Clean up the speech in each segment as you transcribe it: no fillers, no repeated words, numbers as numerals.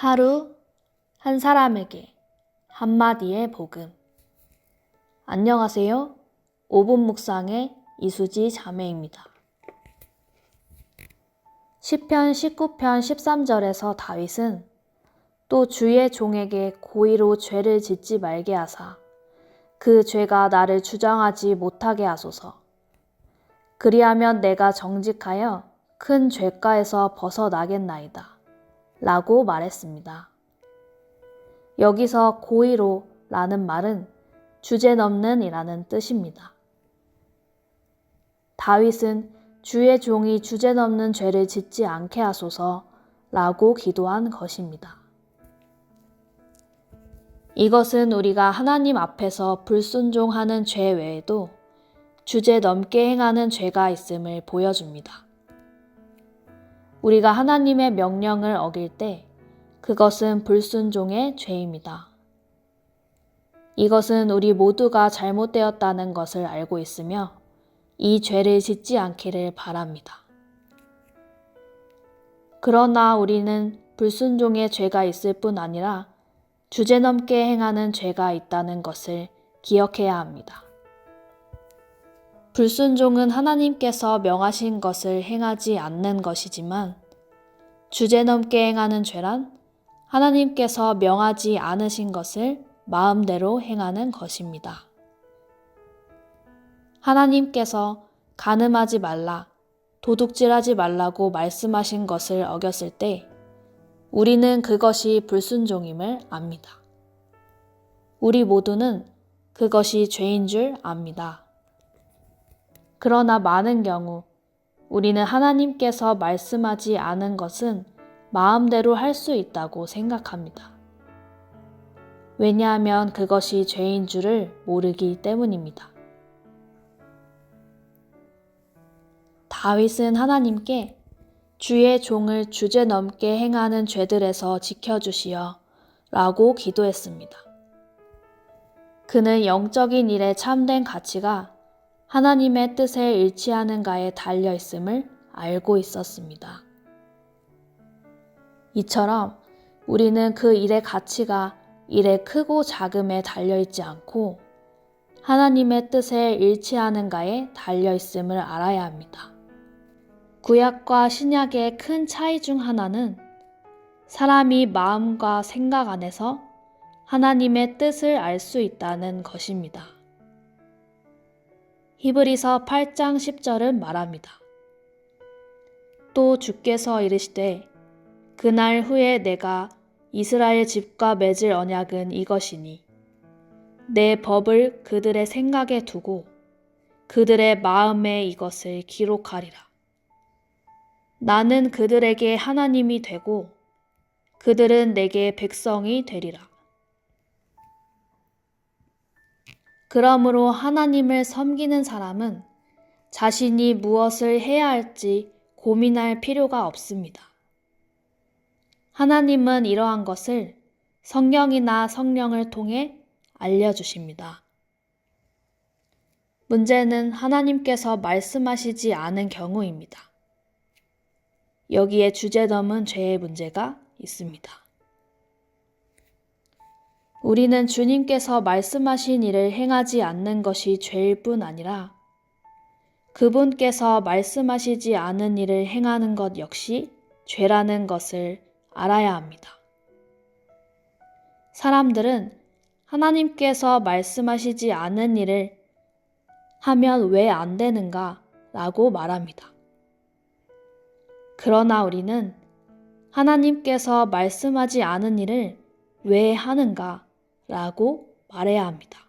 하루 한 사람에게 한마디의 복음. 안녕하세요. 5분 묵상의 이수지 자매입니다. 시편 19편 13절에서 다윗은 또 주의 종에게 고의로 죄를 짓지 말게 하사 그 죄가 나를 주장하지 못하게 하소서. 그리하면 내가 정직하여 큰 죄가에서 벗어나겠나이다. 라고 말했습니다. 여기서 고의로 라는 말은 주제넘는 이라는 뜻입니다. 다윗은 주의 종이 주제넘는 죄를 짓지 않게 하소서 라고 기도한 것입니다. 이것은 우리가 하나님 앞에서 불순종하는 죄 외에도 주제넘게 행하는 죄가 있음을 보여줍니다. 우리가 하나님의 명령을 어길 때 그것은 불순종의 죄입니다. 이것은 우리 모두가 잘못되었다는 것을 알고 있으며 이 죄를 짓지 않기를 바랍니다. 그러나 우리는 불순종의 죄가 있을 뿐 아니라 주제넘게 행하는 죄가 있다는 것을 기억해야 합니다. 불순종은 하나님께서 명하신 것을 행하지 않는 것이지만 주제넘게 행하는 죄란 하나님께서 명하지 않으신 것을 마음대로 행하는 것입니다. 하나님께서 간음하지 말라, 도둑질하지 말라고 말씀하신 것을 어겼을 때 우리는 그것이 불순종임을 압니다. 우리 모두는 그것이 죄인 줄 압니다. 그러나 많은 경우 우리는 하나님께서 말씀하지 않은 것은 마음대로 할 수 있다고 생각합니다. 왜냐하면 그것이 죄인 줄을 모르기 때문입니다. 다윗은 하나님께 주의 종을 주제넘게 행하는 죄들에서 지켜주시어 라고 기도했습니다. 그는 영적인 일에 참된 가치가 하나님의 뜻에 일치하는가에 달려 있음을 알고 있었습니다. 이처럼 우리는 그 일의 가치가 일의 크고 작음에 달려있지 않고 하나님의 뜻에 일치하는가에 달려있음을 알아야 합니다. 구약과 신약의 큰 차이 중 하나는 사람이 마음과 생각 안에서 하나님의 뜻을 알 수 있다는 것입니다. 히브리서 8장 10절은 말합니다. 또 주께서 이르시되 그날 후에 내가 이스라엘 집과 맺을 언약은 이것이니 내 법을 그들의 생각에 두고 그들의 마음에 이것을 기록하리라. 나는 그들에게 하나님이 되고 그들은 내게 백성이 되리라. 그러므로 하나님을 섬기는 사람은 자신이 무엇을 해야 할지 고민할 필요가 없습니다. 하나님은 이러한 것을 성경이나 성령을 통해 알려주십니다. 문제는 하나님께서 말씀하시지 않은 경우입니다. 여기에 주제넘은 죄의 문제가 있습니다. 우리는 주님께서 말씀하신 일을 행하지 않는 것이 죄일 뿐 아니라 그분께서 말씀하시지 않은 일을 행하는 것 역시 죄라는 것을 알아야 합니다. 사람들은 하나님께서 말씀하시지 않은 일을 하면 왜 안 되는가 라고 말합니다. 그러나 우리는 하나님께서 말씀하지 않은 일을 왜 하는가 라고 말해야 합니다.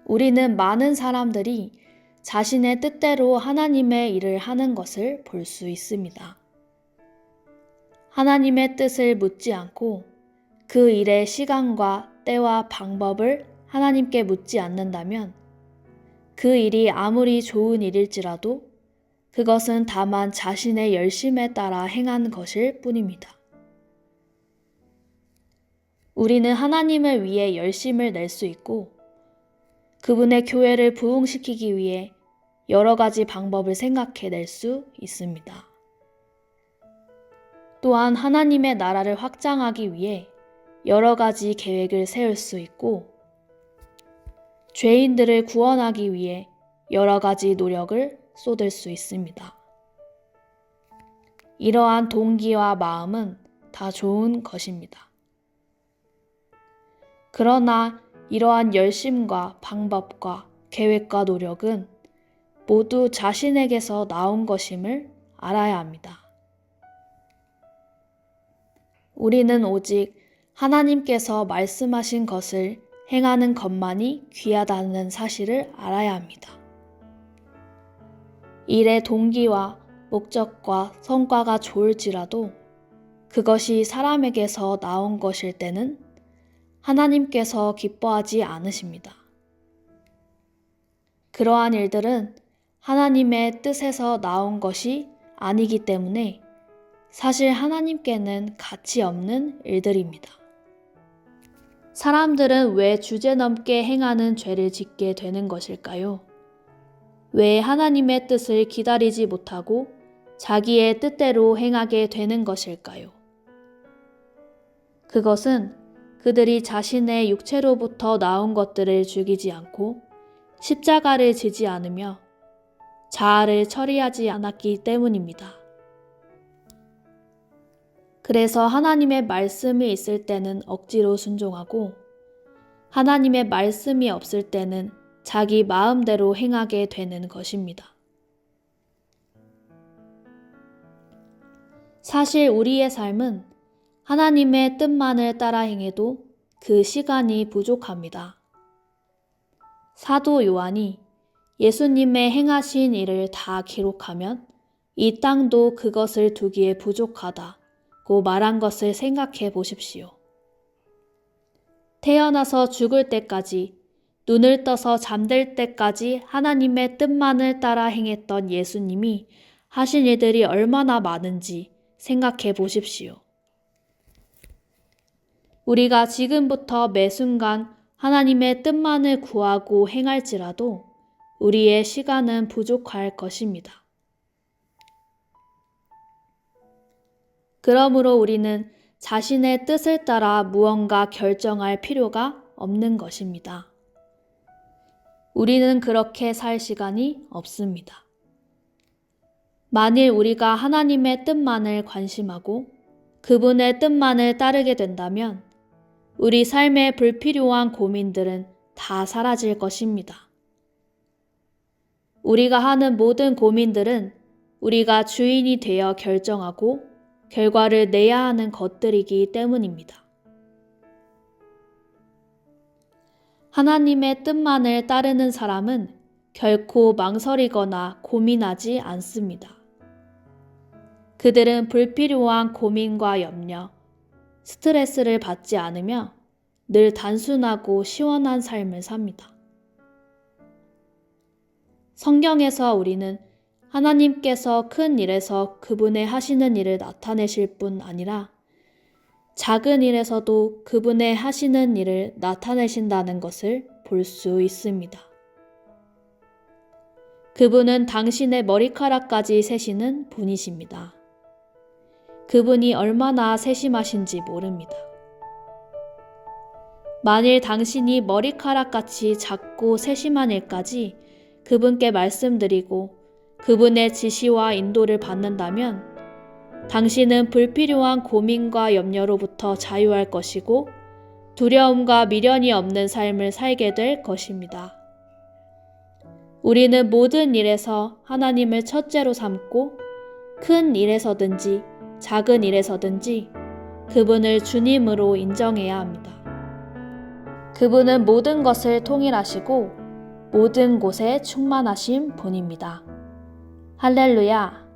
우리는 많은 사람들이 자신의 뜻대로 하나님의 일을 하는 것을 볼 수 있습니다. 하나님의 뜻을 묻지 않고 그 일의 시간과 때와 방법을 하나님께 묻지 않는다면 그 일이 아무리 좋은 일일지라도 그것은 다만 자신의 열심에 따라 행한 것일 뿐입니다. 우리는 하나님을 위해 열심을 낼 수 있고 그분의 교회를 부흥시키기 위해 여러 가지 방법을 생각해낼 수 있습니다. 또한 하나님의 나라를 확장하기 위해 여러 가지 계획을 세울 수 있고, 죄인들을 구원하기 위해 여러 가지 노력을 쏟을 수 있습니다. 이러한 동기와 마음은 다 좋은 것입니다. 그러나 이러한 열심과 방법과 계획과 노력은 모두 자신에게서 나온 것임을 알아야 합니다. 우리는 오직 하나님께서 말씀하신 것을 행하는 것만이 귀하다는 사실을 알아야 합니다. 일의 동기와 목적과 성과가 좋을지라도 그것이 사람에게서 나온 것일 때는 하나님께서 기뻐하지 않으십니다. 그러한 일들은 하나님의 뜻에서 나온 것이 아니기 때문에 사실 하나님께는 가치 없는 일들입니다. 사람들은 왜 주제넘게 행하는 죄를 짓게 되는 것일까요? 왜 하나님의 뜻을 기다리지 못하고 자기의 뜻대로 행하게 되는 것일까요? 그것은 그들이 자신의 육체로부터 나온 것들을 죽이지 않고 십자가를 지지 않으며 자아를 처리하지 않았기 때문입니다. 그래서 하나님의 말씀이 있을 때는 억지로 순종하고 하나님의 말씀이 없을 때는 자기 마음대로 행하게 되는 것입니다. 사실 우리의 삶은 하나님의 뜻만을 따라 행해도 그 시간이 부족합니다. 사도 요한이 예수님의 행하신 일을 다 기록하면 이 땅도 그것을 두기에 부족하다고 말한 것을 생각해 보십시오. 태어나서 죽을 때까지, 눈을 떠서 잠들 때까지 하나님의 뜻만을 따라 행했던 예수님이 하신 일들이 얼마나 많은지 생각해 보십시오. 우리가 지금부터 매 순간 하나님의 뜻만을 구하고 행할지라도 우리의 시간은 부족할 것입니다. 그러므로 우리는 자신의 뜻을 따라 무언가 결정할 필요가 없는 것입니다. 우리는 그렇게 살 시간이 없습니다. 만일 우리가 하나님의 뜻만을 관심하고 그분의 뜻만을 따르게 된다면 우리 삶의 불필요한 고민들은 다 사라질 것입니다. 우리가 하는 모든 고민들은 우리가 주인이 되어 결정하고 결과를 내야 하는 것들이기 때문입니다. 하나님의 뜻만을 따르는 사람은 결코 망설이거나 고민하지 않습니다. 그들은 불필요한 고민과 염려, 스트레스를 받지 않으며 늘 단순하고 시원한 삶을 삽니다. 성경에서 우리는 하나님께서 큰 일에서 그분의 하시는 일을 나타내실 뿐 아니라 작은 일에서도 그분의 하시는 일을 나타내신다는 것을 볼 수 있습니다. 그분은 당신의 머리카락까지 세시는 분이십니다. 그분이 얼마나 세심하신지 모릅니다. 만일 당신이 머리카락같이 작고 세심한 일까지 그분께 말씀드리고 그분의 지시와 인도를 받는다면 당신은 불필요한 고민과 염려로부터 자유할 것이고 두려움과 미련이 없는 삶을 살게 될 것입니다. 우리는 모든 일에서 하나님을 첫째로 삼고 큰 일에서든지 작은 일에서든지 그분을 주님으로 인정해야 합니다. 그분은 모든 것을 통일하시고 모든 곳에 충만하신 분입니다. 할렐루야!